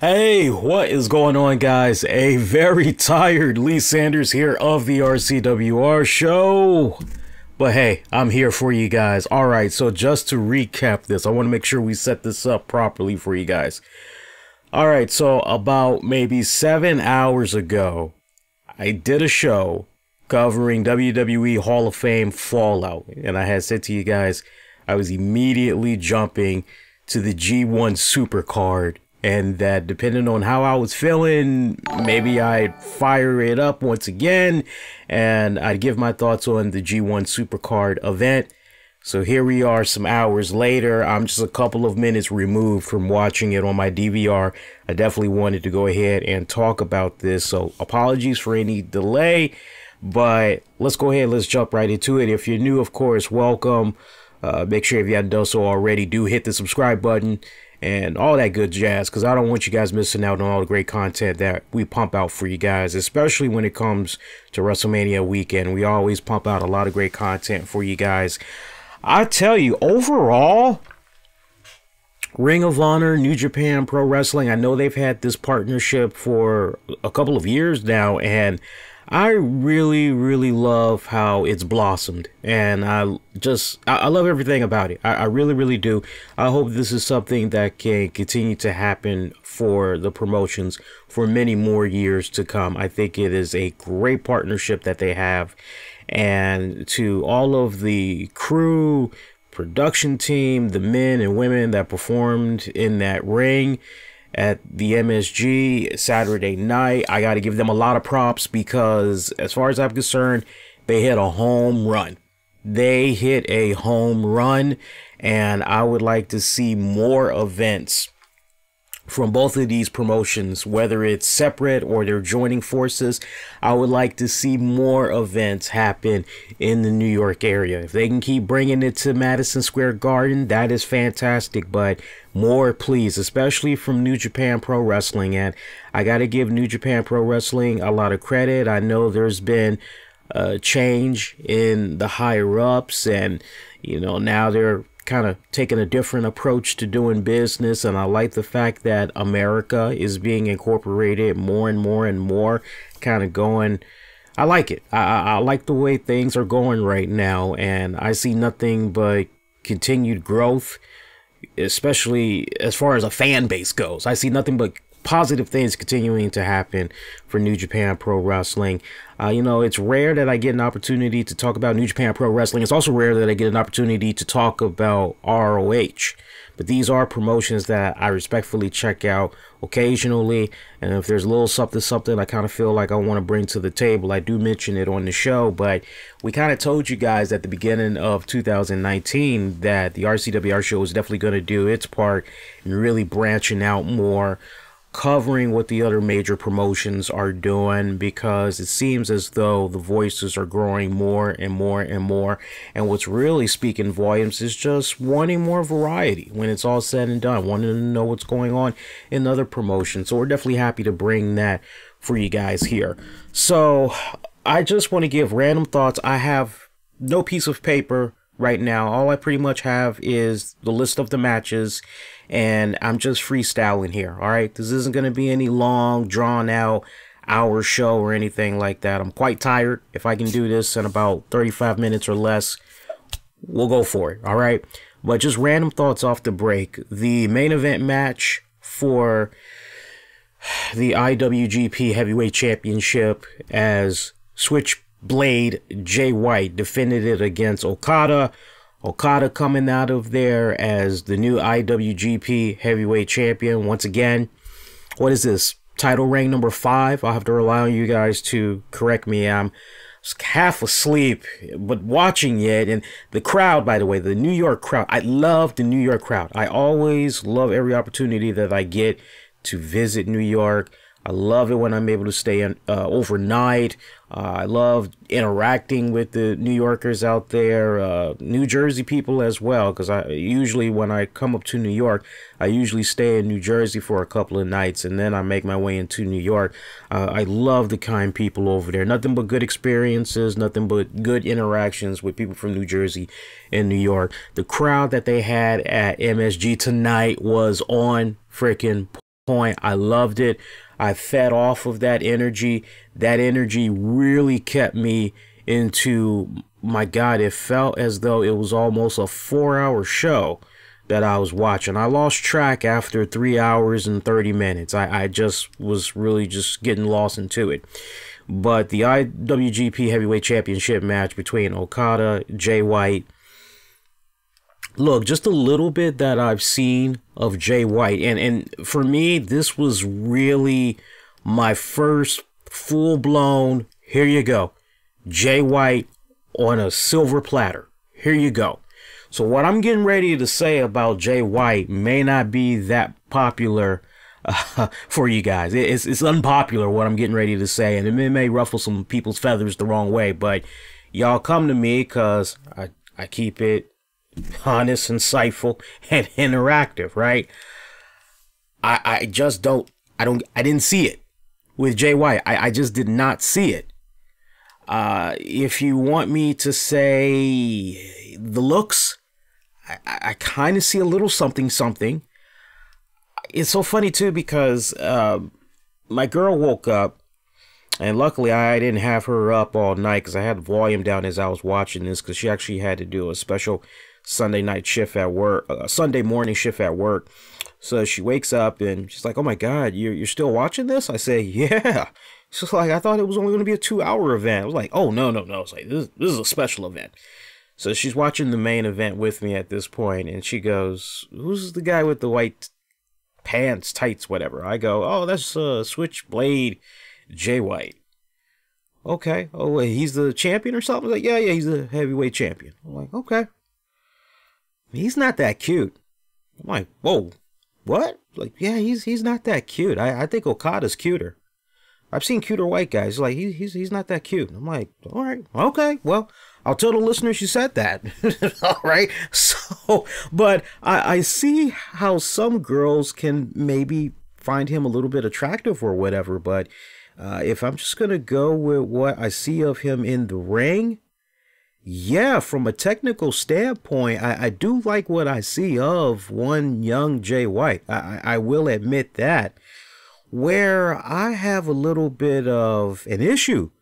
Hey, what is going on, guys? A very tired Lee Sanders here of the RCWR show. But hey, I'm here for you guys. All right, so just to recap this, I want to make sure we set this up properly for you guys. All right, so about maybe 7 hours ago, I did a show covering WWE Hall of Fame Fallout. And I had said to you guys, I was immediately jumping to the G1 Supercard. And that depending on how I was feeling, maybe I'd fire it up once again and I'd give my thoughts on the G1 Supercard event. So here we are some hours later. I'm just a couple of minutes removed from watching it on my DVR. I definitely wanted to go ahead and talk about this. So apologies for any delay, but let's go ahead. Let's jump right into it. If you're new, of course, welcome. Make sure if you haven't done so already, do hit the subscribe button and all that good jazz, because I don't want you guys missing out on all the great content that we pump out for you guys, especially when it comes to WrestleMania weekend. We always pump out a lot of great content for you guys. I tell you, overall, Ring of Honor, New Japan Pro Wrestling, I know they've had this partnership for a couple of years now, and I really love how it's blossomed, and I love everything about it. I really do. I hope this is something that can continue to happen for the promotions for many more years to come. I think it is a great partnership that they have, and to all of the crew, production team, the men and women that performed in that ring at the MSG Saturday night, I got to give them a lot of props, because as far as I'm concerned, they hit a home run. They hit a home run, and I would like to see more events from both of these promotions, whether it's separate or they're joining forces. I would like to see more events happen in the New York area. If they can keep bringing it to Madison Square Garden, that is fantastic, but more please, especially from New Japan Pro Wrestling. And I got to give New Japan Pro Wrestling a lot of credit. I know there's been a change in the higher ups, and now they're kind of taking a different approach to doing business, and I like the fact that America is being incorporated more and more, kind of going. I like it. I like the way things are going right now, and I see nothing but continued growth, especially as far as a fan base goes. I see nothing but positive things continuing to happen for New Japan Pro Wrestling. It's rare that I get an opportunity to talk about New Japan Pro Wrestling. It's also rare that I get an opportunity to talk about ROH. But these are promotions that I respectfully check out occasionally. And if there's a little something I kind of feel like I want to bring to the table, I do mention it on the show. But we kind of told you guys at the beginning of 2019 that the RCWR show is definitely going to do its part in really branching out more, covering what the other major promotions are doing, because it seems as though the voices are growing more and more, and what's really speaking volumes is just wanting more variety when it's all said and done, wanting to know what's going on in other promotions. So we're definitely happy to bring that for you guys here. So I just want to give random thoughts. I have no piece of paper right now. All I pretty much have is the list of the matches, and I'm just freestyling here. All right, this isn't going to be any long drawn out hour show or anything like that. I'm quite tired. If I can do this in about 35 minutes or less, we'll go for it. All right, but just random thoughts off the break. The main event match for the IWGP Heavyweight Championship, as Switchblade Jay White defended it against Okada. Okada coming out of there as the new IWGP Heavyweight Champion once again. What is this? Title reign number 5? I'll have to rely on you guys to correct me. I'm half asleep, but watching it. And the crowd, by the way, the New York crowd. I love the New York crowd. I always love every opportunity that I get to visit New York. I love it when I'm able to stay overnight. I love interacting with the New Yorkers out there, New Jersey people as well, because I usually, when I come up to New York, I usually stay in New Jersey for a couple of nights, and then I make my way into New York. I love the kind people over there. Nothing but good experiences, nothing but good interactions with people from New Jersey and New York. The crowd that they had at MSG tonight was on freaking point. I loved it. I fed off of that energy. That energy really kept me into, my God, it felt as though it was almost a 4-hour show that I was watching. I lost track after 3 hours and 30 minutes. I just was really just getting lost into it. But the IWGP Heavyweight Championship match between Okada, Jay White. Look, just a little bit that I've seen of Jay White. And for me, this was really my first full-blown, here you go, Jay White on a silver platter. Here you go. So what I'm getting ready to say about Jay White may not be that popular for you guys. It's unpopular what I'm getting ready to say, and it may ruffle some people's feathers the wrong way, but y'all come to me because I keep it honest, insightful, and interactive, right? I just I didn't see it with Jay White. I just did not see it. If you want me to say the looks, I kind of see a little something. It's so funny too because my girl woke up, and luckily I didn't have her up all night because I had the volume down as I was watching this, because she actually had to do a special Sunday night shift at work, Sunday morning shift at work. So she wakes up and she's like, "Oh my God, you're still watching this?" I say, "Yeah." She's like, "I thought it was only going to be a 2-hour event." I was like, "Oh, no. It's like, this is a special event." So she's watching the main event with me at this point, and she goes, "Who's the guy with the white pants, tights, whatever?" I go, "Oh, that's Switchblade Jay White." "Okay. Oh, wait, he's the champion or something?" Like, yeah, he's the heavyweight champion. I'm like, "Okay. He's not that cute." I'm like, "Whoa, what?" Like, yeah, he's not that cute. I think Okada's cuter. I've seen cuter white guys. Like, he's not that cute. I'm like, all right, okay, well, I'll tell the listeners you said that. All right. So, but I see how some girls can maybe find him a little bit attractive or whatever. But if I'm just going to go with what I see of him in the ring, yeah, from a technical standpoint, I do like what I see of one young Jay White. I will admit that. Where I have a little bit of an issue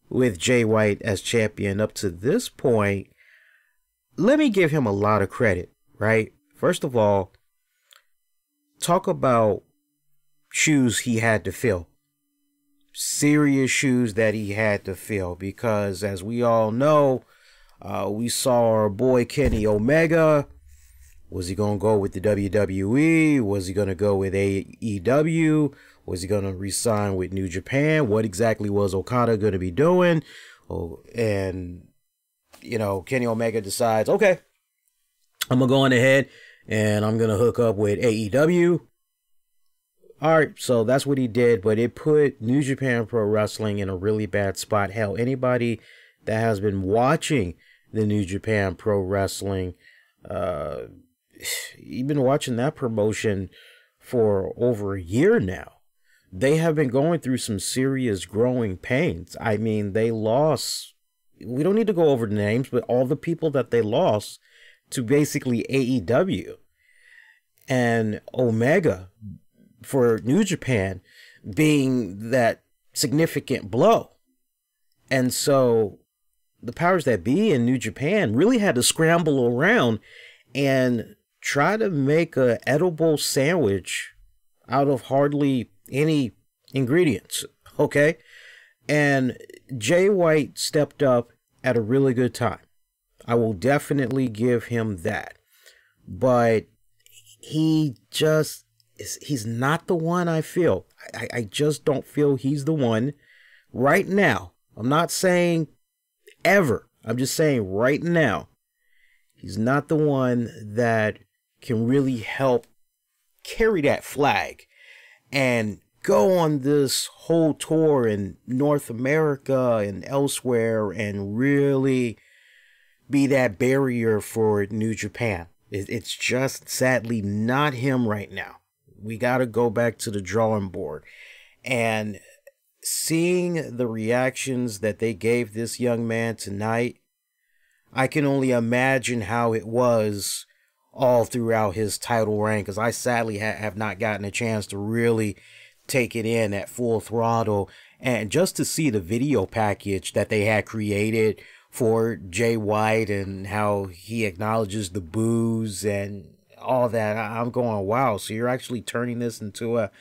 with Jay White as champion up to this point, let me give him a lot of credit, right? First of all, talk about shoes he had to fill. Serious shoes that he had to fill, because as we all know, we saw our boy Kenny Omega. Was he going to go with the WWE? Was he going to go with AEW? Was he going to resign with New Japan? What exactly was Okada going to be doing? Oh, and, you know, Kenny Omega decides, okay, I'm going to go on ahead and I'm going to hook up with AEW. All right, so that's what he did, but it put New Japan Pro Wrestling in a really bad spot. Hell, anybody that has been watching the New Japan Pro Wrestling, you've been watching that promotion for over a year now. They have been going through some serious growing pains. I mean, they lost, we don't need to go over the names, but all the people that they lost to basically AEW. And Omega for New Japan being that significant blow. And so the powers that be in New Japan really had to scramble around and try to make a edible sandwich out of hardly any ingredients, okay? And Jay White stepped up at a really good time. I will definitely give him that. But he's not the one I feel. I just don't feel he's the one right now. I'm not saying ever. I'm just saying right now, he's not the one that can really help carry that flag and go on this whole tour in North America and elsewhere and really be that barrier for New Japan. It's just sadly not him right now. We got to go back to the drawing board. And seeing the reactions that they gave this young man tonight, I can only imagine how it was all throughout his title reign, because I sadly have not gotten a chance to really take it in at full throttle. And just to see the video package that they had created for Jay White and how he acknowledges the boos and all that, I'm going, wow, so you're actually turning this into a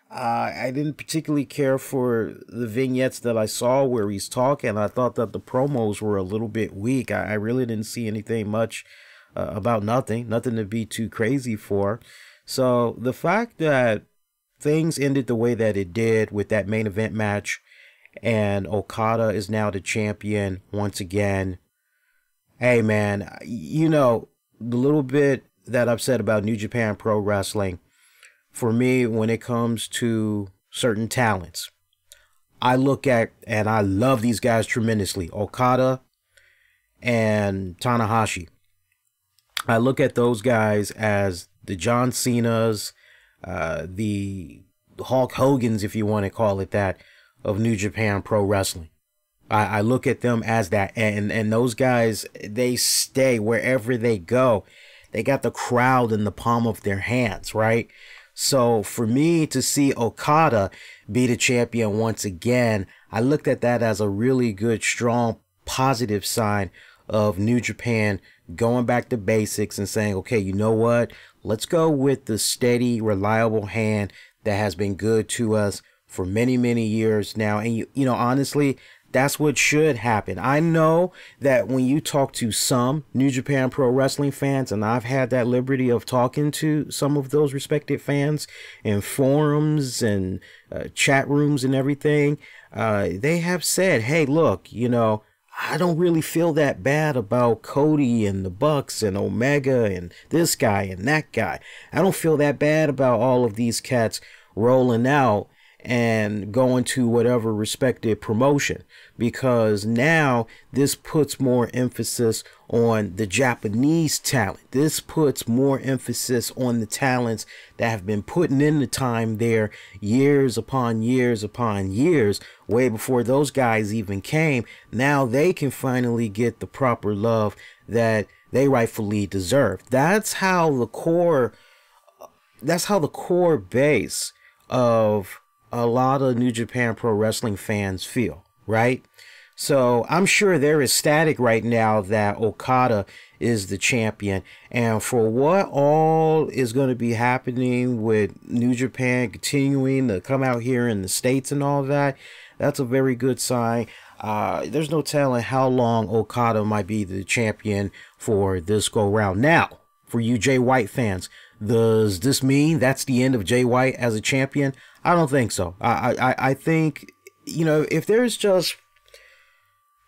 I didn't particularly care for the vignettes that I saw where he's talking. I thought that the promos were a little bit weak. I really didn't see anything much about nothing to be too crazy for. So the fact that things ended the way that it did with that main event match, and Okada is now the champion once again. Hey man, you know, the little bit that I've said about New Japan Pro Wrestling, for me, when it comes to certain talents, I look at, and I love these guys tremendously, Okada and Tanahashi. I look at those guys as the John Cenas, the Hulk Hogan's, if you want to call it that, of New Japan Pro Wrestling. I look at them as that, and those guys, they stay wherever they go. They got the crowd in the palm of their hands, right? So for me to see Okada be the champion once again, I looked at that as a really good, strong, positive sign of New Japan going back to basics and saying, okay, you know what? Let's go with the steady, reliable hand that has been good to us for many, many years now. And you know, honestly, that's what should happen. I know that when you talk to some New Japan Pro Wrestling fans, and I've had that liberty of talking to some of those respected fans in forums and chat rooms and everything, they have said, hey, look, you know, I don't really feel that bad about Cody and the Bucks and Omega and this guy and that guy. I don't feel that bad about all of these cats rolling out and going to whatever respected promotion, because now this puts more emphasis on the Japanese talent. This puts more emphasis on the talents that have been putting in the time there years upon years upon years, way before those guys even came. Now they can finally get the proper love that they rightfully deserve. That's how the core base of a lot of New Japan Pro Wrestling fans feel, right? So I'm sure they're ecstatic right now that Okada is the champion. And for what all is going to be happening with New Japan continuing to come out here in the States and all that, that's a very good sign. There's no telling how long Okada might be the champion for this go round. Now, for you Jay White fans, does this mean that's the end of Jay White as a champion? I don't think so. I think, you know, if there's just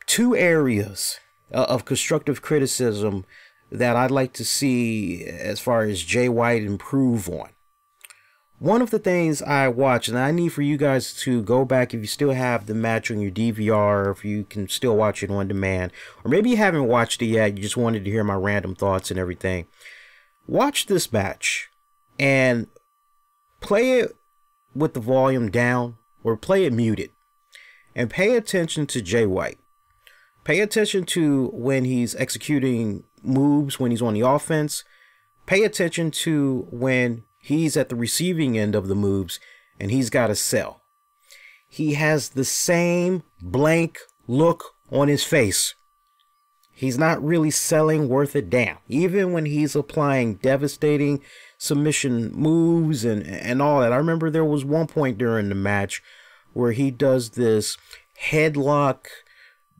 two areas of constructive criticism that I'd like to see as far as Jay White improve on, one of the things I watch, and I need for you guys to go back if you still have the match on your DVR, or if you can still watch it on demand, or maybe you haven't watched it yet, you just wanted to hear my random thoughts and everything. Watch this match and play it with the volume down or play it muted, and pay attention to Jay White. Pay attention to when he's executing moves, when he's on the offense. Pay attention to when he's at the receiving end of the moves and he's got to sell. He has the same blank look on his face. He's not really selling worth a damn. Even when he's applying devastating submission moves and all that. I remember there was one point during the match where he does this headlock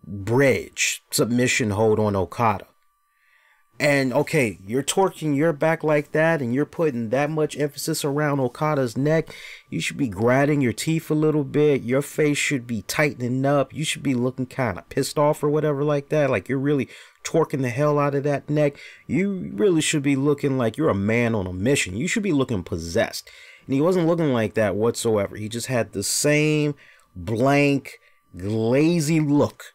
bridge submission hold on Okada. And okay, you're torquing your back like that and you're putting that much emphasis around Okada's neck. You should be grinding your teeth a little bit. Your face should be tightening up. You should be looking kind of pissed off or whatever like that. Like you're really torquing the hell out of that neck. You really should be looking like you're a man on a mission. You should be looking possessed. And he wasn't looking like that whatsoever. He just had the same blank, lazy look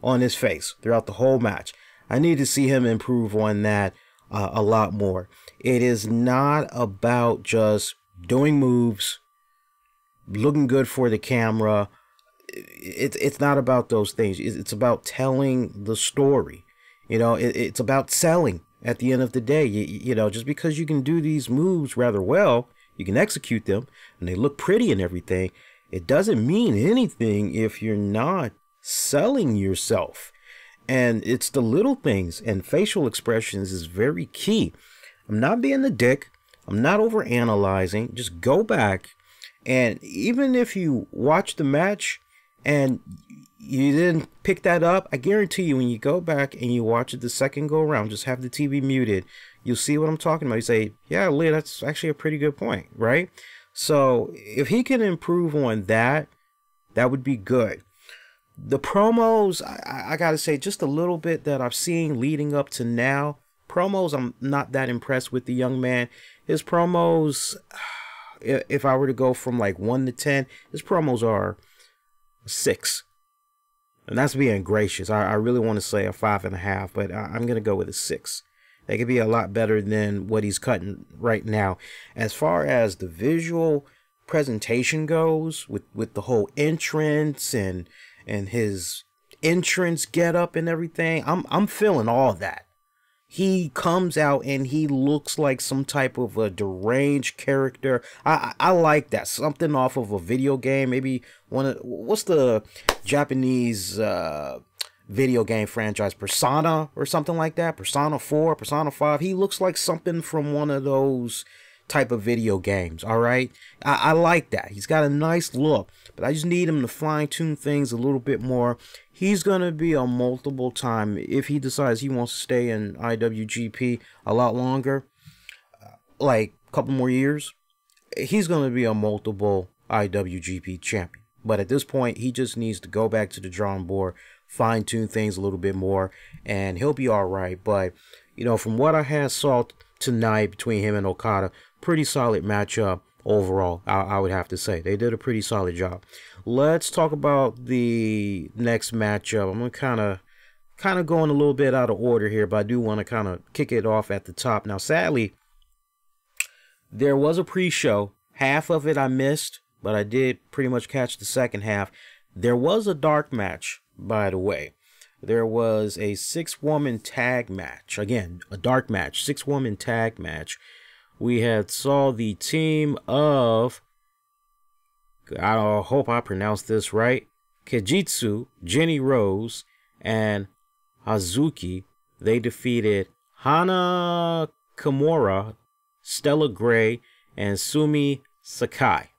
on his face throughout the whole match. I need to see him improve on that a lot more. It is not about just doing moves, looking good for the camera. It's not about those things. It's about telling the story. You know, it's about selling at the end of the day. You know, just because you can do these moves rather well, you can execute them, and they look pretty and everything, it doesn't mean anything if you're not selling yourself. And it's the little things, and facial expressions is very key. I'm not being a dick. I'm not over analyzing. Just go back, and even if you watch the match and you didn't pick that up, I guarantee you when you go back and you watch it the second go around, just have the TV muted, you'll see what I'm talking about. You say, yeah, Lee, that's actually a pretty good point, right? So if he can improve on that, that would be good. The promos, I gotta say, just a little bit that I've seen leading up to now. Promos, I'm not that impressed with the young man. His promos, if I were to go from like 1 to 10, his promos are 6. And that's being gracious. I really want to say a 5.5, but I'm going to go with a 6. They could be a lot better than what he's cutting right now. As far as the visual presentation goes, with the whole entrance and his entrance getup and everything, I'm feeling all that. He comes out and he looks like some type of a deranged character. I like that. Something off of a video game. Maybe what's the Japanese video game franchise? Persona or something like that. Persona 4, Persona 5. He looks like something from one of those type of video games. All right. I like that. He's got a nice look, but I just need him to fine tune things a little bit more. He's going to be a multiple time, if he decides he wants to stay in IWGP a lot longer, like a couple more years, he's going to be a multiple IWGP champion. But at this point, he just needs to go back to the drawing board, fine tune things a little bit more, and he'll be all right. But, you know, from what I had saw tonight between him and Okada, pretty solid matchup overall, I would have to say. They did a pretty solid job. Let's talk about the next matchup. I'm going to kind of going a little bit out of order here, but I do want to kind of kick it off at the top. Now, sadly, there was a pre-show. Half of it I missed, but I did pretty much catch the second half. There was a dark match, by the way. There was a 6-woman tag match. Again, a dark match, 6-woman tag match. We had saw the team of, I hope I pronounced this right, Kejitsu, Jenny Rose, and Hazuki. They defeated Hana Kimura, Stella Gray, and Sumi Sakai.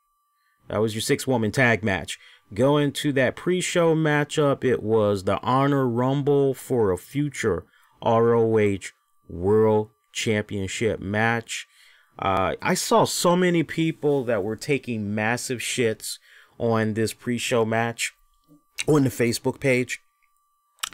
That was your 6-woman tag match. Going to that pre-show matchup, it was the Honor Rumble for a future ROH World Championship match. I saw so many people that were taking massive shits on this pre-show match on the Facebook page.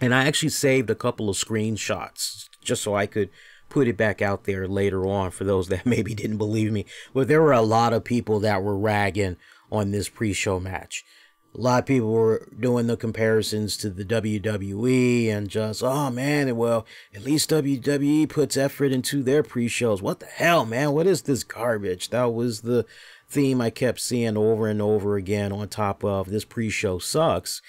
And I actually saved a couple of screenshots just so I could put it back out there later on for those that maybe didn't believe me. But there were a lot of people that were ragging on this pre-show match. A lot of people were doing the comparisons to the WWE and just, oh man, well, at least WWE puts effort into their pre-shows. What the hell, man? What is this garbage? That was the theme I kept seeing over and over again, on top of this pre-show sucks.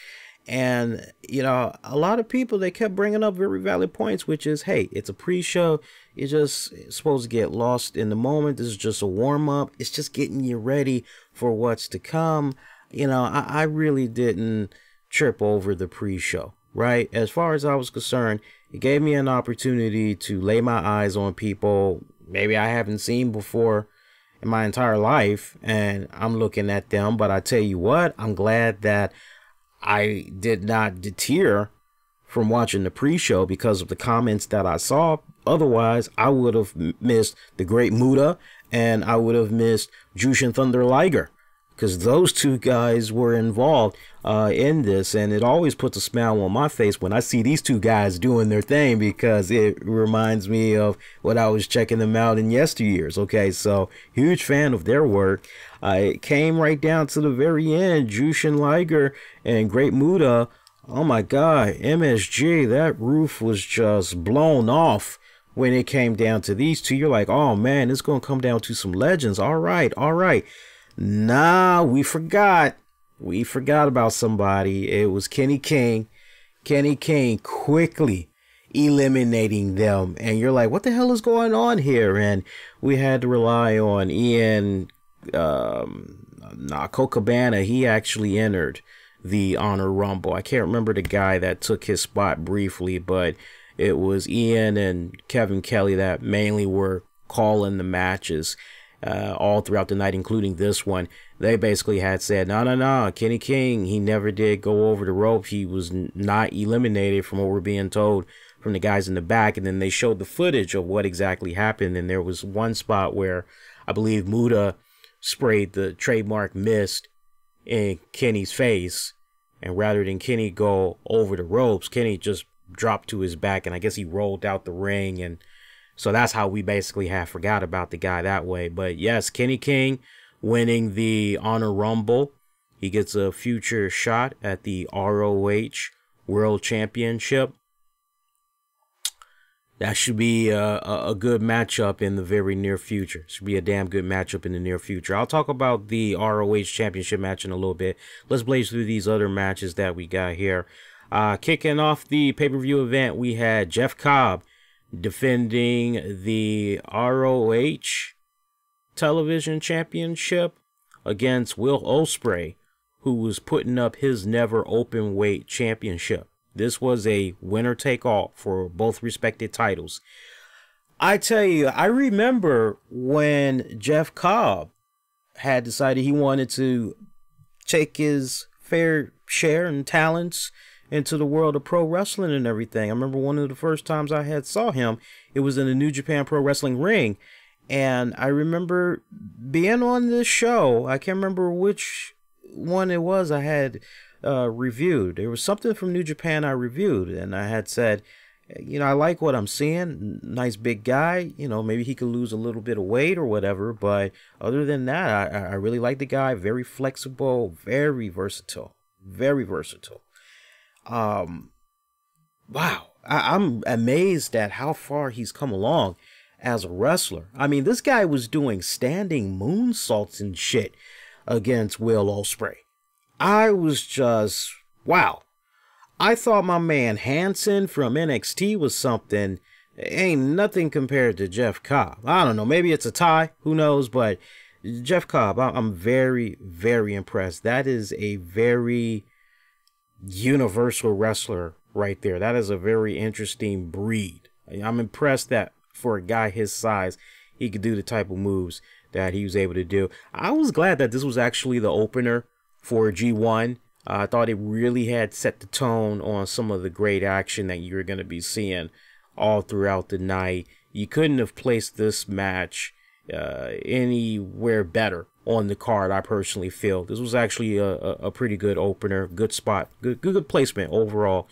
And, you know, a lot of people, they kept bringing up very valid points, which is, hey, it's a pre-show. It's supposed to get lost in the moment. This is just a warm-up. It's just getting you ready for what's to come. You know, I really didn't trip over the pre-show, right? As far as I was concerned, it gave me an opportunity to lay my eyes on people maybe I haven't seen before in my entire life, and I'm looking at them. But I tell you what, I'm glad that I did not deter from watching the pre-show because of the comments that I saw. Otherwise, I would have missed the Great Muta, and I would have missed Jushin Thunder Liger, because those two guys were involved in this, and it always puts a smile on my face when I see these two guys doing their thing, because it reminds me of what I was checking them out in yesteryears. Okay, so huge fan of their work. It came right down to the very end. Jushin Liger and Great Muta, oh my God, MSG, that roof was just blown off when it came down to these two. You're like, oh man, it's going to come down to some legends. All right, all right. Nah, we forgot. We forgot about somebody. It was Kenny King. Kenny King quickly eliminating them. And you're like, what the hell is going on here? And we had to rely on Ian Colt Cabana. He actually entered the Honor Rumble. I can't remember the guy that took his spot briefly, but it was Ian and Kevin Kelly that mainly were calling the matches all throughout the night, including this one. They basically had said, no, Kenny King, he never did go over the rope. He was not eliminated from what we're being told from the guys in the back. And then they showed the footage of what exactly happened. And there was one spot where I believe Muta sprayed the trademark mist in Kenny's face. And rather than Kenny go over the ropes, Kenny just dropped to his back. And I guess he rolled out the ring. And so that's how we basically have forgot about the guy that way. But yes, Kenny King winning the Honor Rumble. He gets a future shot at the ROH World Championship. That should be a good matchup in the very near future. Should be a damn good matchup in the near future. I'll talk about the ROH Championship match in a little bit. Let's blaze through these other matches that we got here. Kicking off the pay-per-view event, we had Jeff Cobb defending the ROH Television Championship against Will Ospreay, who was putting up his never open weight championship. This was a winner take all for both respected titles. I tell you, I remember when Jeff Cobb had decided he wanted to take his fair share and talents into the world of pro wrestling and everything. I remember one of the first times I had saw him, it was in the New Japan Pro Wrestling ring. And I remember being on this show. I can't remember which one it was I had reviewed. There was something from New Japan I reviewed, and I had said, you know, I like what I'm seeing. Nice big guy. You know, maybe he could lose a little bit of weight or whatever. But other than that, I really like the guy. Very flexible, very versatile. Very versatile. Wow. I'm amazed at how far he's come along as a wrestler. I mean, this guy was doing standing moonsaults and shit against Will Ospreay. I was just, wow. I thought my man Hansen from NXT was something. Ain't nothing compared to Jeff Cobb. I don't know. Maybe it's a tie. Who knows? But Jeff Cobb, I'm very, very impressed. That is a very universal wrestler right there. That is a very interesting breed. I'm impressed that for a guy his size, he could do the type of moves that he was able to do. I was glad that this was actually the opener for G1. I thought it really had set the tone on some of the great action that you're going to be seeing all throughout the night. You couldn't have placed this match anywhere better on the card, I personally feel. This was actually a pretty good opener, good spot, good placement overall.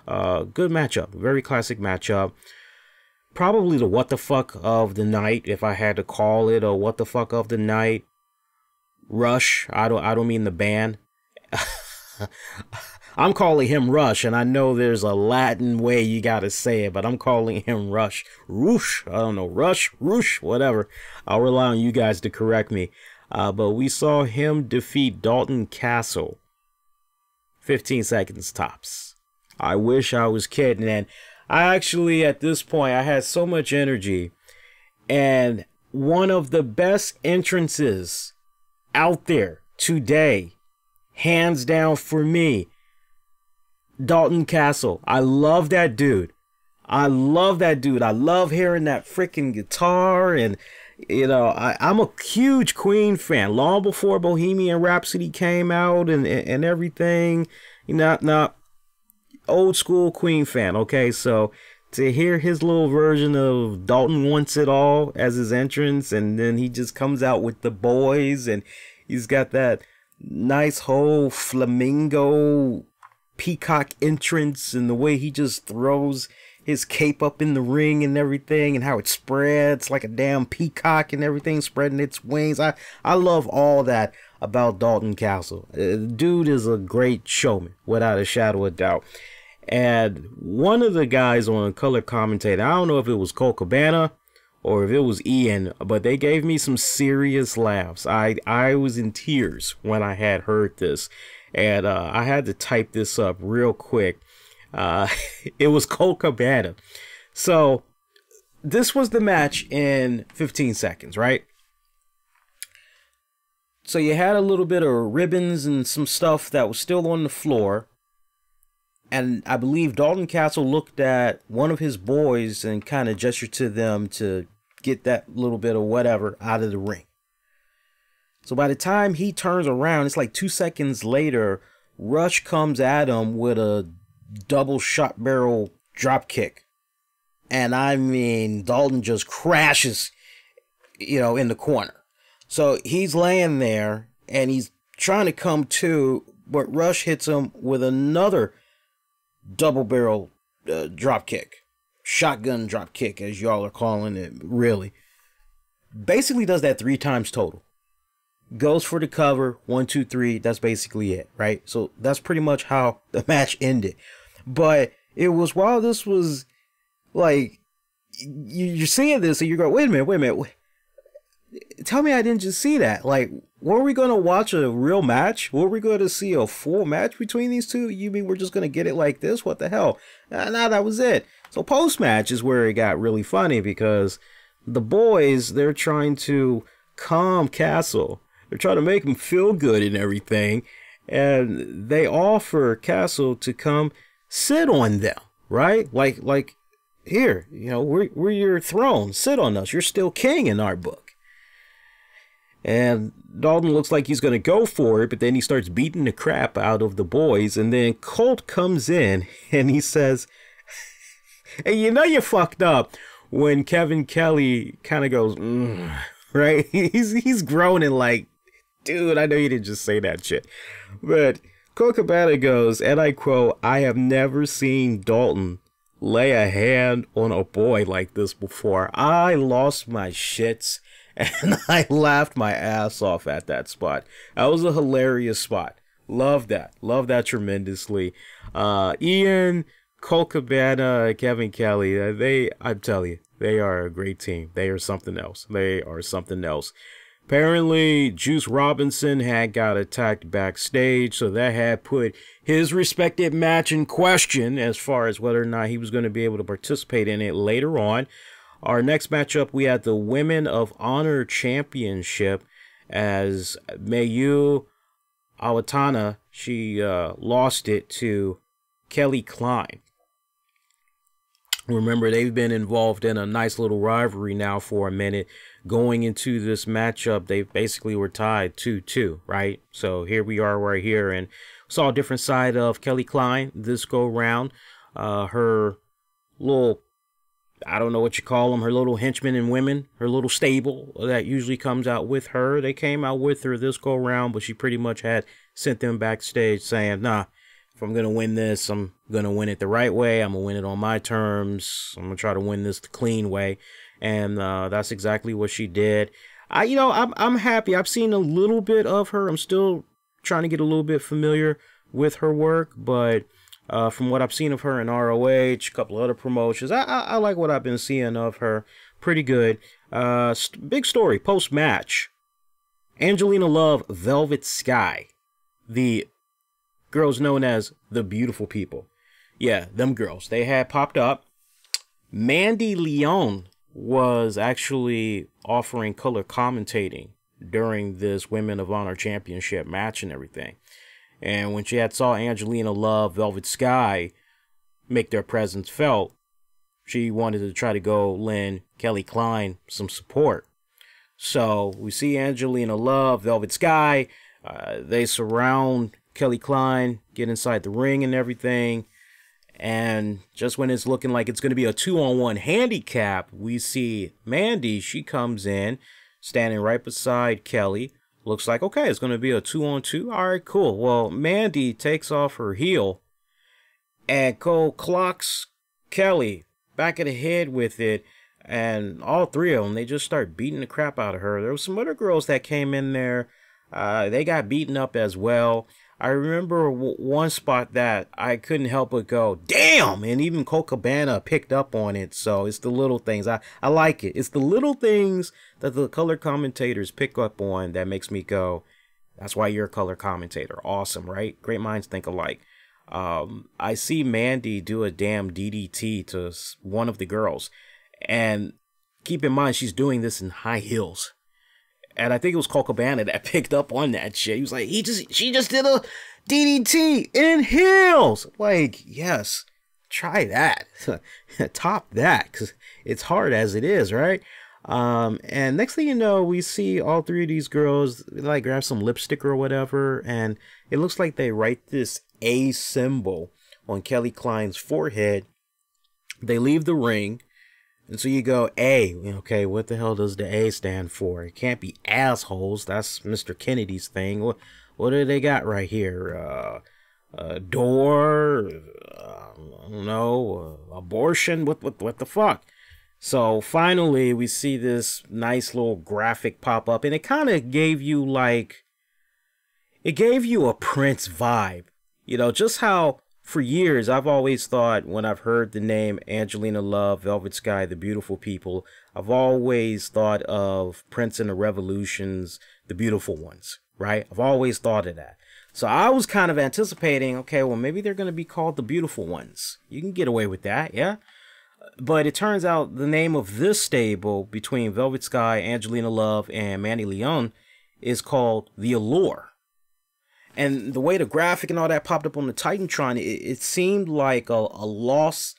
Good matchup, very classic matchup. Probably the what the fuck of the night, if I had to call it a what the fuck of the night. Rush. I don't mean the band. I'm calling him Rush, and I know there's a Latin way you gotta say it, but I'm calling him Rush. Roosh. I don't know. Rush, Roosh, whatever. I'll rely on you guys to correct me. But we saw him defeat Dalton Castle. 15 seconds tops. I wish I was kidding. And I actually, at this point, I had so much energy. And one of the best entrances out there today, hands down for me, Dalton Castle. I love that dude. I love that dude. I love hearing that freaking guitar. And, you know, I'm a huge Queen fan. Long before Bohemian Rhapsody came out and everything. You know, not old school Queen fan. Okay, so to hear his little version of Dalton Wants It All as his entrance, and then he just comes out with the boys, and he's got that nice whole flamingo peacock entrance, and the way he just throws his cape up in the ring and everything, and how it spreads like a damn peacock and everything, spreading its wings. I love all that about Dalton Castle. Dude is a great showman, without a shadow of doubt. And one of the guys on color commentator, I don't know if it was Colt Cabana or if it was Ian, but they gave me some serious laughs. I was in tears when I had heard this, and I had to type this up real quick. Uh, it was Colt Cabana. So this was the match in 15 seconds, right? So you had a little bit of ribbons and some stuff that was still on the floor. And I believe Dalton Castle looked at one of his boys and kind of gestured to them to get that little bit of whatever out of the ring. So by the time he turns around, it's like 2 seconds later, Rush comes at him with a double shot barrel drop kick. And I mean, Dalton just crashes, in the corner. So he's laying there and he's trying to come to, but Rush hits him with another double barrel drop kick. Shotgun drop kick, as y'all are calling it, really. Basically does that 3 times total. Goes for the cover, 1, 2, 3. That's basically it, right? So that's pretty much how the match ended. But it was while this was like, you're seeing this and you're going, wait a minute. Tell me I didn't just see that. Like, were we going to watch a real match? Were we going to see a full match between these two? You mean we're just going to get it like this? What the hell? Nah, that was it. So post-match is where it got really funny because the boys, they're trying to calm Castle. They're trying to make him feel good and everything. And they offer Castle to come sit on them, right? Like here, we're your throne. Sit on us. You're still king in our book. And Dalton looks like he's going to go for it, but then he starts beating the crap out of the boys. And then Colt comes in and he says, hey, you fucked up when Kevin Kelly kind of goes, right? He's groaning like, dude, I know you didn't just say that shit. But Colt Cabana goes, and I quote, I have never seen Dalton lay a hand on a boy like this before. I lost my shits. And I laughed my ass off at that spot. That was a hilarious spot. Love that. Love that tremendously. Ian, Colt Cabana, Kevin Kelly, I'm telling you, they are a great team. They are something else. They are something else. Apparently, Juice Robinson had got attacked backstage, so that had put his respected match in question as far as whether or not he was going to be able to participate in it later on. Our next matchup, we had the Women of Honor Championship as Mayu Awatana, she lost it to Kelly Klein. Remember, they've been involved in a nice little rivalry now for a minute. Going into this matchup, they basically were tied 2-2, right? So here we are right here, and saw a different side of Kelly Klein this go round. Her little, I don't know what you call them, her little henchmen and women, her little stable that usually comes out with her. They came out with her this go round, but she pretty much had sent them backstage saying, nah, if I'm going to win this, I'm going to win it the right way. I'm going to win it on my terms. I'm going to try to win this the clean way. And that's exactly what she did. I'm happy. I've seen a little bit of her. I'm still trying to get a little bit familiar with her work, but from what I've seen of her in ROH, a couple of other promotions, I like what I've been seeing of her. Pretty good. Big story, post-match. Angelina Love, Velvet Sky. The girls known as the Beautiful People. Yeah, them girls. They had popped up. Mandy Leon was actually offering color commentating during this Women of Honor Championship match and everything. And when she had saw Angelina Love, Velvet Sky make their presence felt, she wanted to try to go lend Kelly Klein some support. So we see Angelina Love, Velvet Sky, they surround Kelly Klein, get inside the ring and everything. And just when it's looking like it's going to be a 2-on-1 handicap, we see Mandy, she comes in, standing right beside Kelly. Looks like, okay, it's going to be a 2-on-2. All right, cool. Well, Mandy takes off her heel and clocks Kelly back of the head with it. And all three of them, they just start beating the crap out of her. There were some other girls that came in there. They got beaten up as well. I remember one spot that I couldn't help but go, damn! And even Colt Cabana picked up on it. So it's the little things. I like it. It's the little things that the color commentators pick up on that makes me go, that's why you're a color commentator. Awesome, right? Great minds think alike. I see Mandy do a damn DDT to one of the girls. And keep in mind, she's doing this in high heels. And I think it was Cole Cabana that picked up on that shit. He was like, she just did a DDT in heels. Like, yes, try that. Top that, because it's hard as it is, right? And next thing you know, we see all three of these girls like grab some lipstick or whatever, and it looks like they write this A symbol on Kelly Klein's forehead. They leave the ring, and so you go, A. Okay, what the hell does the A stand for? It can't be assholes. That's Mr. Kennedy's thing. What do they got right here? Door? I don't know. Abortion? What the fuck? So finally, we see this nice little graphic pop up, and it kind of gave you it gave you a Prince vibe. You know, just how for years I've always thought, when I've heard the name Angelina Love, Velvet Sky, The Beautiful People, I've always thought of Prince and the Revolution's The Beautiful Ones, right? I've always thought of that. So I was kind of anticipating, okay, well, maybe they're going to be called The Beautiful Ones. You can get away with that, yeah? But it turns out the name of this stable between Velvet Sky, Angelina Love, and Mandy Leon is called The Allure. And the way the graphic and all that popped up on the Titantron, it seemed like a lost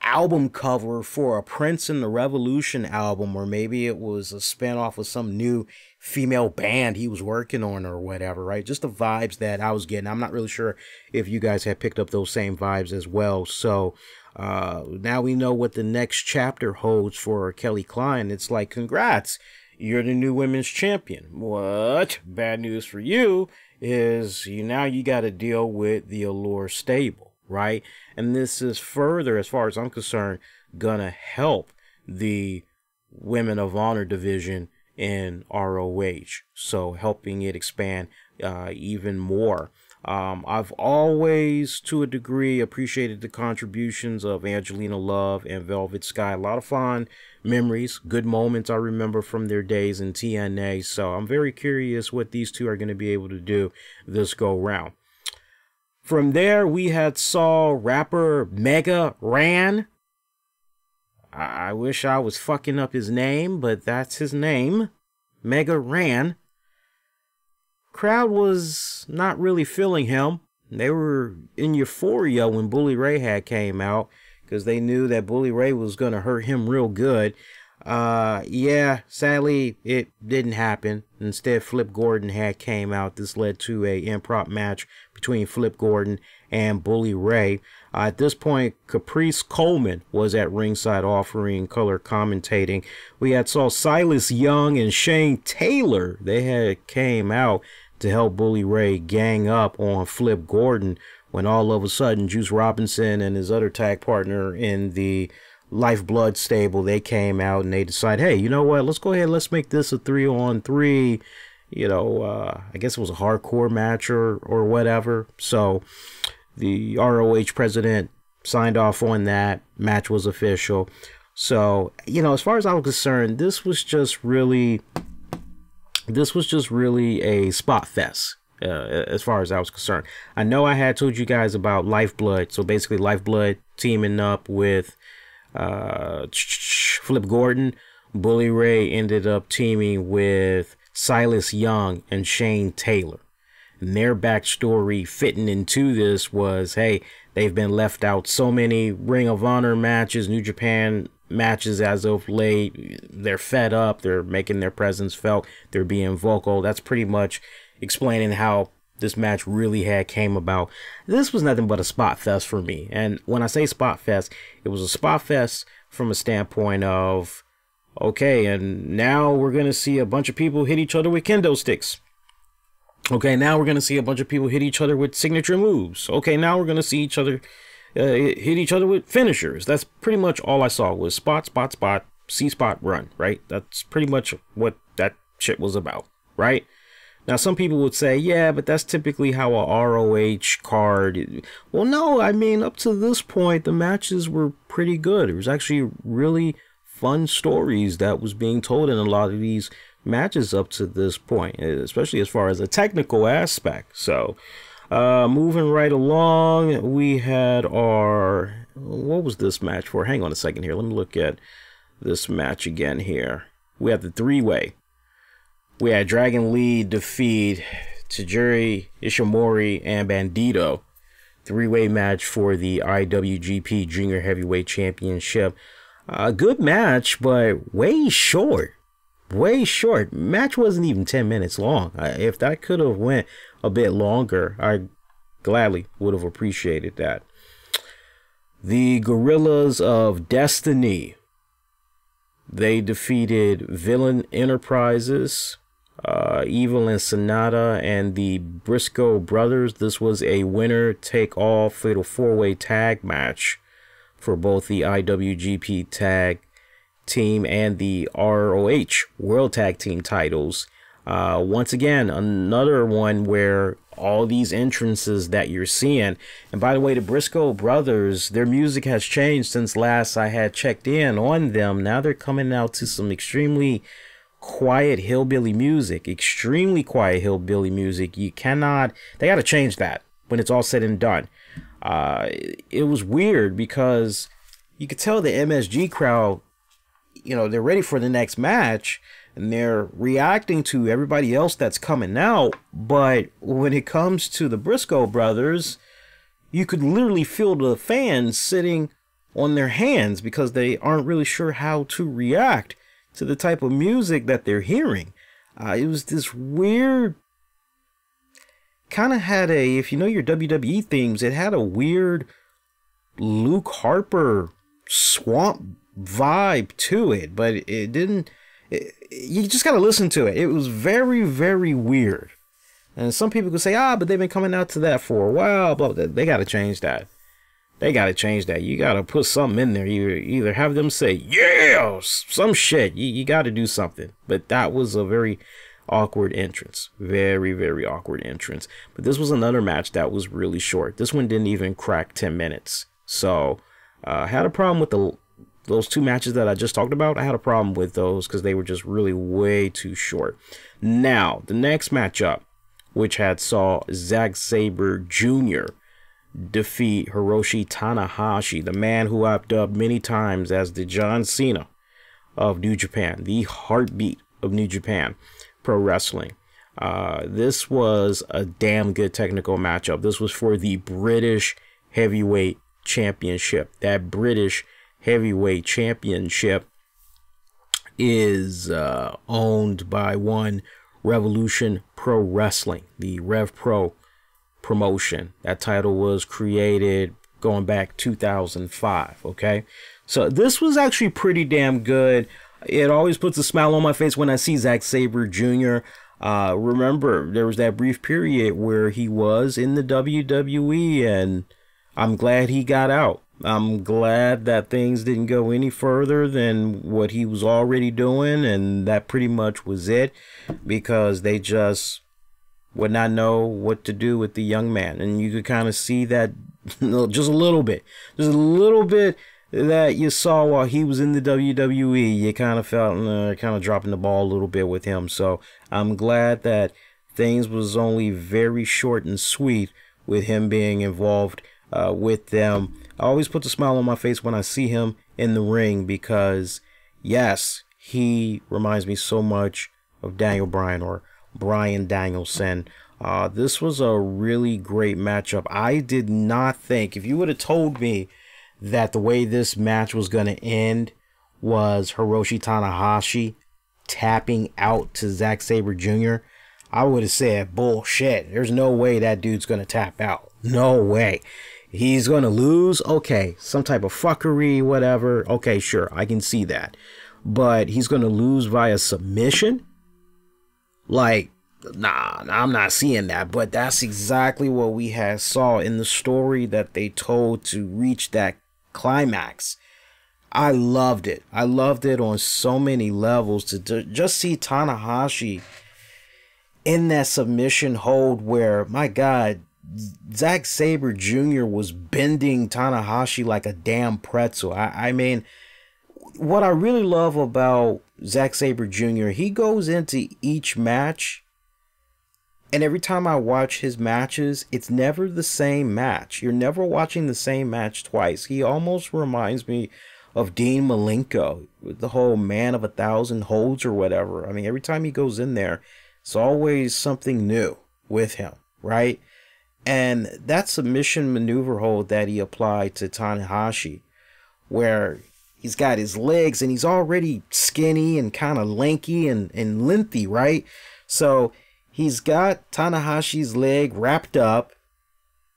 album cover for a Prince and the Revolution album, or maybe it was a spinoff of some new female band he was working on or whatever, right? Just the vibes that I was getting. I'm not really sure if you guys had picked up those same vibes as well. So now we know what the next chapter holds for Kelly Klein. It's like, congrats, you're the new women's champion. What? Bad news for you is now you got to deal with the Allure stable, right? And this is further, as far as I'm concerned, gonna help the Women of Honor division in ROH, so helping it expand even more. I've always, to a degree, appreciated the contributions of Angelina Love and Velvet Sky. A lot of fond memories, good moments I remember from their days in TNA. So I'm very curious what these two are going to be able to do this go round. From there, we had saw rapper Mega Ran. I wish I was fucking up his name, but that's his name. Mega Ran. Crowd was not really feeling him. They were in euphoria when Bully Ray had came out, because they knew that Bully Ray was going to hurt him real good. Yeah, sadly, it didn't happen. Instead, Flip Gordon had came out. This led to a improp match between Flip Gordon and Bully Ray. At this point, Caprice Coleman was at ringside offering color commentating. We had saw Silas Young and Shane Taylor. They had came out to help Bully Ray gang up on Flip Gordon, when all of a sudden Juice Robinson and his other tag partner in the Lifeblood stable, they came out and they decided, hey, you know what, let's go ahead, let's make this a 3-on-3, you know, I guess it was a hardcore match or whatever. So the ROH president signed off on that. Match was official. So, you know, as far as I was concerned, this was just really a spot fest. As far as I was concerned, I know I had told you guys about Lifeblood. So basically, Lifeblood teaming up with Flip Gordon. Bully Ray ended up teaming with Silas Young and Shane Taylor. And their backstory fitting into this was, hey, they've been left out so many Ring of Honor matches, New Japan matches as of late. They're fed up. They're making their presence felt. They're being vocal. That's pretty much explaining how this match really had came about. This was nothing but a spot fest for me. And when I say spot fest, it was a spot fest from a standpoint of, okay, and now we're going to see a bunch of people hit each other with kendo sticks. Okay, now we're going to see a bunch of people hit each other with signature moves. Okay, now we're going to see each other hit each other with finishers. That's pretty much all I saw was spot, spot, spot, C-spot, run, right? That's pretty much what that shit was about, right? Now, some people would say, yeah, but that's typically how a ROH card... Well, no, I mean, up to this point, the matches were pretty good. It was actually really fun stories that was being told in a lot of these matches up to this point, especially as far as a technical aspect. So, Moving right along, we had our, what was this match for? Hang on a second here. Let me look at this match again here. We had the three-way. We had Dragon Lee defeat Tajiri, Ishimori, and Bandito. Three-way match for the IWGP Junior Heavyweight Championship. A good match, but way short. Way short. Match wasn't even 10 minutes long. If that could have went a bit longer, I gladly would have appreciated that. The Gorillas of Destiny. They defeated Villain Enterprises, Evil and Sonata, and the Briscoe Brothers. This was a winner-take-all fatal four-way tag match for both the IWGP Tag Team and the ROH World Tag Team titles. Once again, another one where all these entrances that you're seeing, and by the way, the Briscoe Brothers, their music has changed since last I had checked in on them. Now they're coming out to some extremely quiet hillbilly music. Extremely quiet hillbilly music. You cannot, they got to change that when it's all said and done. It was weird because you could tell the MSG crowd, you know, they're ready for the next match and they're reacting to everybody else that's coming out. But when it comes to the Briscoe Brothers, you could literally feel the fans sitting on their hands because they aren't really sure how to react to the type of music that they're hearing. It was this weird, kind of had a, if you know your WWE themes, it had a weird Luke Harper swamp vibe to it, but it didn't, you just got to listen to it. It was very, very weird. And some people could say, but they've been coming out to that for a while, but they got to change that. They got to change that. You got to put something in there. You either have them say, yeah, some shit. You got to do something. But that was a very awkward entrance. Very, very awkward entrance. But this was another match that was really short. This one didn't even crack 10 minutes. So I had a problem with those two matches that I just talked about. I had a problem with those because they were just really way too short. Now, the next matchup, which had saw Zack Sabre Jr. defeat Hiroshi Tanahashi, the man who I've dubbed many times as the John Cena of New Japan, the heartbeat of New Japan Pro Wrestling. This was a damn good technical matchup. This was for the British Heavyweight Championship. That British Heavyweight Championship is owned by one Revolution Pro Wrestling, the Rev Pro promotion. That title was created going back 2005. Okay, so this was actually pretty damn good. It always puts a smile on my face when I see Zack Sabre Jr. Remember, there was that brief period where he was in the WWE, and I'm glad he got out. I'm glad that things didn't go any further than what he was already doing, and that pretty much was it, because they just would not know what to do with the young man. And you could kind of see that just a little bit that you saw while he was in the WWE. You kind of felt kind of dropping the ball a little bit with him. So I'm glad that things was only very short and sweet with him being involved with them. I always put a smile on my face when I see him in the ring, because yes, he reminds me so much of Daniel Bryan or Bryan Danielson. This was a really great matchup. I did not think, if you would have told me that the way this match was going to end was Hiroshi Tanahashi tapping out to Zack Sabre Jr., I would have said, bullshit. There's no way that dude's going to tap out. No way. He's going to lose. Okay, some type of fuckery, whatever. Okay, sure, I can see that. But he's going to lose via submission? Like, nah, I'm not seeing that. But that's exactly what we had saw in the story that they told to reach that climax. I loved it. I loved it on so many levels. To just see Tanahashi in that submission hold where, my God, Zack Sabre Jr. was bending Tanahashi like a damn pretzel. I mean, what I really love about Zack Sabre Jr., he goes into each match And every time I watch his matches, it's never the same match. You're never watching the same match twice. He almost reminds me of Dean Malenko with the whole man of 1,000 holds or whatever. I mean, every time he goes in there, it's always something new with him, right? And that submission maneuver hold that he applied to Tanahashi, where he's got his legs and he's already skinny and kind of lanky and lengthy, right? So he's got Tanahashi's leg wrapped up.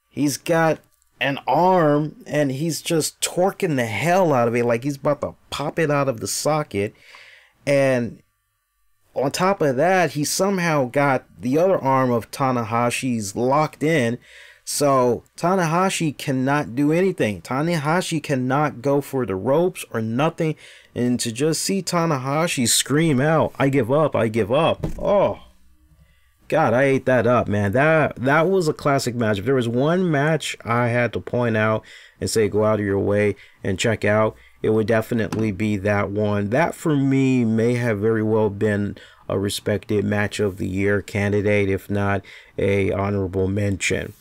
He's got an arm and he's just torquing the hell out of it like he's about to pop it out of the socket. And on top of that, he somehow got the other arm of Tanahashi's locked in. So Tanahashi cannot do anything. Tanahashi cannot go for the ropes or nothing. And to just see Tanahashi scream out, "I give up, I give up." Oh, God, I ate that up, man. That was a classic match. If there was one match I had to point out and say go out of your way and check out, it would definitely be that one. That for me may have very well been a respected match of the year candidate, if not a honorable mention.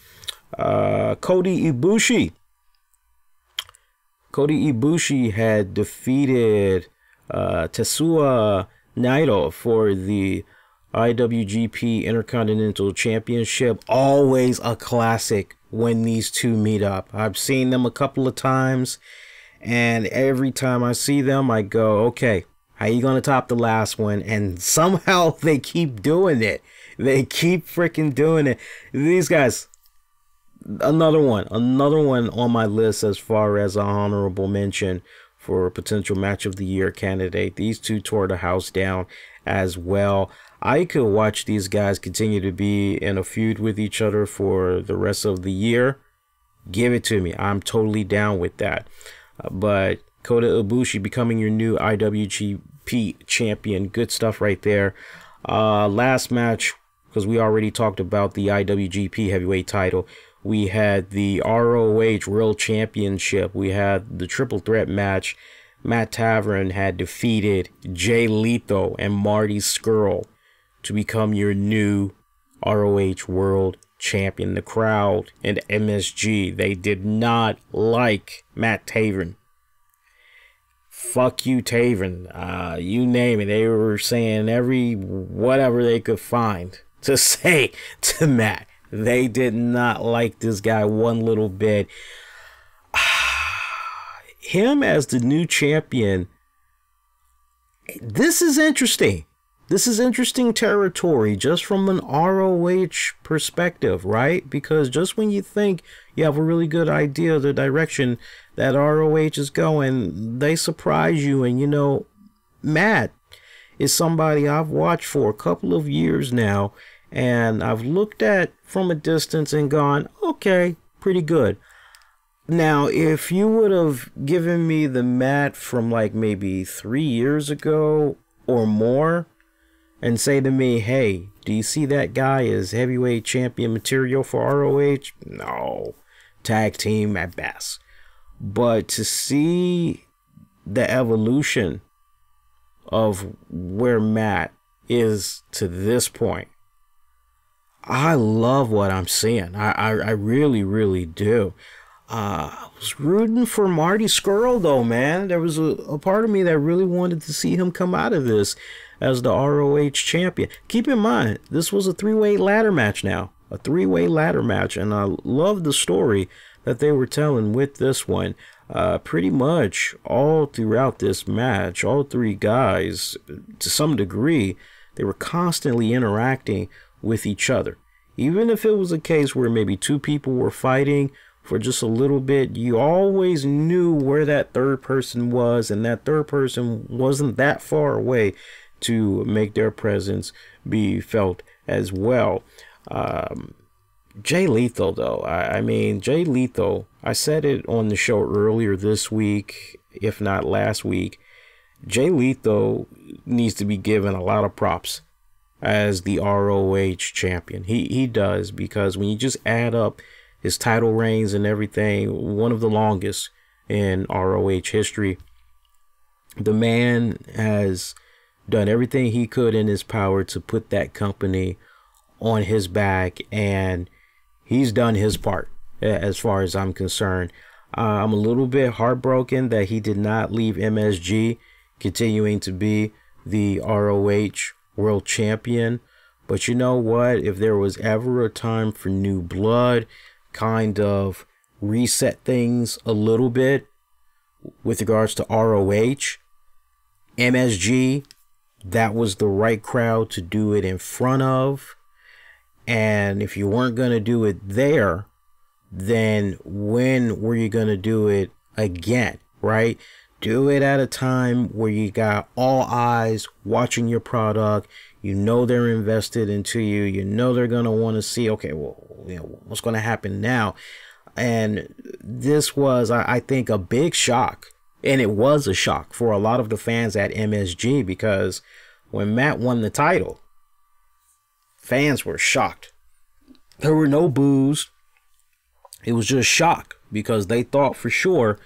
Kota Ibushi. Kota Ibushi had defeated Tetsuya Naito for the IWGP Intercontinental Championship. Always a classic when these two meet up. I've seen them a couple of times, and every time I see them, I go, okay, how you gonna top the last one? And somehow they keep doing it. They keep freaking doing it. These guys, another one on my list as far as an honorable mention for a potential match of the year candidate. These two tore the house down as well. I could watch these guys continue to be in a feud with each other for the rest of the year. Give it to me. I'm totally down with that. But Kota Ibushi becoming your new IWGP champion. Good stuff right there. Last match, because we already talked about the IWGP heavyweight title. We had the ROH World Championship. We had the triple threat match. Matt Tavern had defeated Jay Lethal and Marty Scurll to become your new ROH World Champion. The crowd and MSG, they did not like Matt Taven. Fuck you, Taven. You name it. They were saying every whatever they could find to say to Matt. They did not like this guy one little bit. Him as the new champion, this is interesting. This is interesting territory just from an ROH perspective, right? Because just when you think you have a really good idea of the direction that ROH is going, they surprise you. And, you know, Matt is somebody I've watched for a couple of years now, and I've looked at from a distance and gone, okay, pretty good. Now, if you would have given me the Matt from like maybe 3 years ago or more, and say to me, hey, do you see that guy as heavyweight champion material for ROH? No. Tag team at best. But to see the evolution of where Matt is to this point, I love what I'm seeing. I really, really do. I was rooting for Marty Scurll, though, man. There was a part of me that really wanted to see him come out of this as the ROH champion. Keep in mind, this was a three-way ladder match now. A three-way ladder match. And I love the story that they were telling with this one. Pretty much all throughout this match, all three guys, to some degree, they were constantly interacting with each other. Even if it was a case where maybe two people were fighting for just a little bit, you always knew where that third person was, and that third person wasn't that far away to make their presence be felt as well. Jay Lethal, though, I mean, Jay Lethal, I said it on the show earlier this week, if not last week, Jay Lethal needs to be given a lot of props as the ROH champion. He does, because when you just add up his title reigns and everything, one of the longest in ROH history, the man has done everything he could in his power to put that company on his back, and he's done his part as far as I'm concerned. I'm a little bit heartbroken that he did not leave MSG, continuing to be the ROH World Champion. But you know what? If there was ever a time for new blood, kind of reset things a little bit with regards to ROH, MSG, that was the right crowd to do it in front of. And if you weren't going to do it there, then when were you going to do it again, right? Do it at a time where you got all eyes watching your product. You know they're invested into you. You know they're going to want to see, okay, well, you know, what's going to happen now? And this was, I think, a big shock. And it was a shock for a lot of the fans at MSG, because when Matt won the title, fans were shocked. There were no boos. It was just shock, because they thought for sure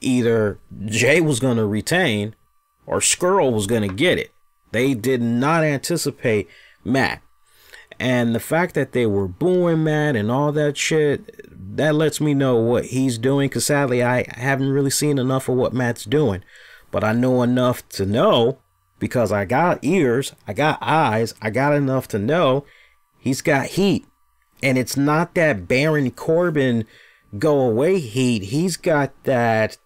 either Jay was going to retain or Skrull was going to get it. They did not anticipate Matt. And the fact that they were booing Matt and all that shit, that lets me know what he's doing, because sadly I haven't really seen enough of what Matt's doing. But I know enough to know, because I got ears, I got eyes, I got enough to know he's got heat. And it's not that Baron Corbin go away heat. He's got that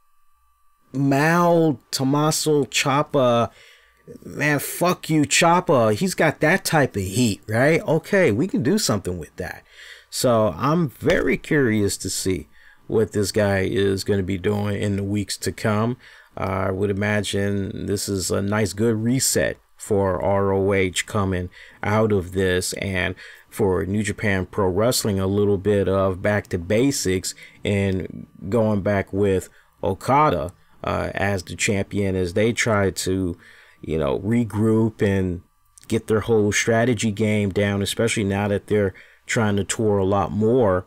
Mal Tommaso Ciampa, man, fuck you Ciampa. He's got that type of heat, right? Okay, we can do something with that. So I'm very curious to see what this guy is going to be doing in the weeks to come. I would imagine this is a nice, good reset for ROH coming out of this, and for New Japan Pro Wrestling, a little bit of back to basics and going back with Okada as the champion, as they try to, you know, regroup and get their whole strategy game down, especially now that they're trying to tour a lot more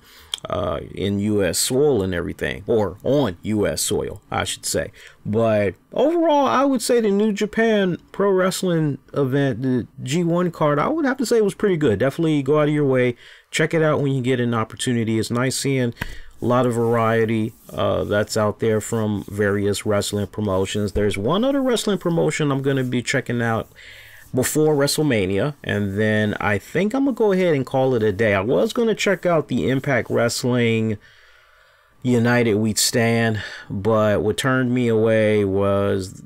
in U.S. soil and everything, or on U.S. soil, I should say. But overall, I would say the New Japan Pro Wrestling event, the G1 card, I would have to say it was pretty good. Definitely go out of your way, check it out when you get an opportunity. It's nice seeing a lot of variety that's out there from various wrestling promotions. There's one other wrestling promotion I'm going to be checking out before WrestleMania, and then I think I'm gonna go ahead and call it a day. I was gonna check out the Impact Wrestling United We Stand, but what turned me away was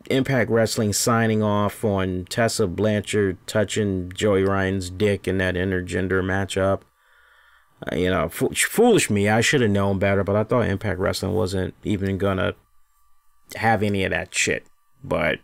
Impact Wrestling signing off on Tessa Blanchard touching Joey Ryan's dick in that intergender matchup. You know, foolish me. I should have known better, but I thought Impact Wrestling wasn't even gonna have any of that shit. But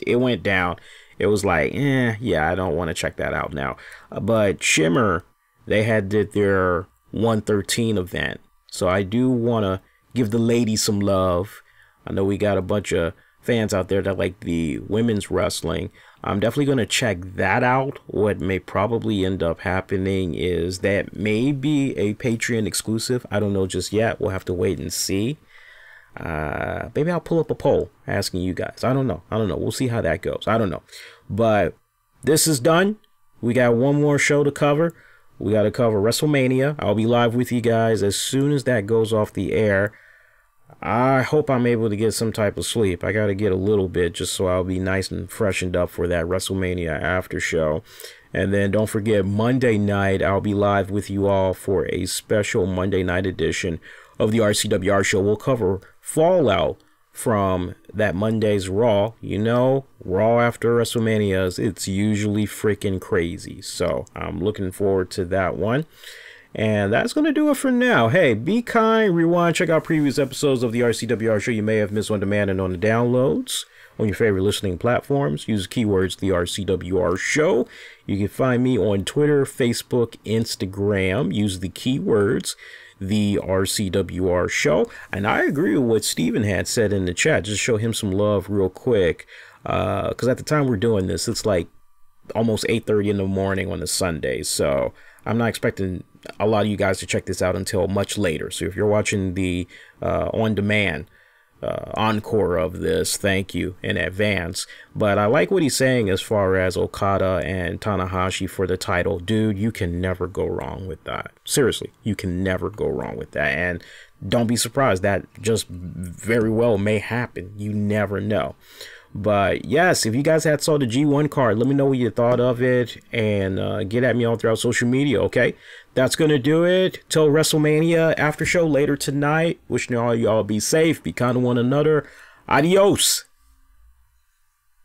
it went down. It was like, yeah, I don't want to check that out now. But Shimmer, they did their 113 event. So I do want to give the ladies some love. I know we got a bunch of fans out there that like the women's wrestling. I'm definitely going to check that out. What may probably end up happening is that may be a Patreon exclusive. I don't know just yet. We'll have to wait and see. Maybe I'll pull up a poll asking you guys. I don't know. We'll see how that goes. I don't know. But this is done. We got one more show to cover. We got to cover WrestleMania. I'll be live with you guys as soon as that goes off the air. I hope I'm able to get some type of sleep. I got to get a little bit just so I'll be nice and freshened up for that WrestleMania after show. And then don't forget, Monday night, I'll be live with you all for a special Monday night edition of the RCWR show. We'll cover fallout from that Monday's Raw. You know, Raw after WrestleMania, it's usually freaking crazy. So I'm looking forward to that one. And that's going to do it for now. Hey, be kind, rewind, check out previous episodes of the RCWR show you may have missed on demand and on the downloads on your favorite listening platforms. Use keywords the RCWR show. You can find me on Twitter, Facebook, Instagram. Use the keywords the RCWR show. And I agree with what Steven had said in the chat. Just show him some love real quick. Because at the time we're doing this, it's like almost 8:30 in the morning on a Sunday. So I'm not expecting a lot of you guys to check this out until much later. So if you're watching the on demand encore of this. Thank you in advance. But I like what he's saying as far as Okada and Tanahashi for the title. Dude, you can never go wrong with that. Seriously, you can never go wrong with that. And don't be surprised, that just very well may happen. You never know. But yes, if you guys had saw the G1 card, let me know what you thought of it, and get at me all throughout social media, okay? That's going to do it. Till WrestleMania after show later tonight. Wishing all y'all be safe, be kind to one another. Adios.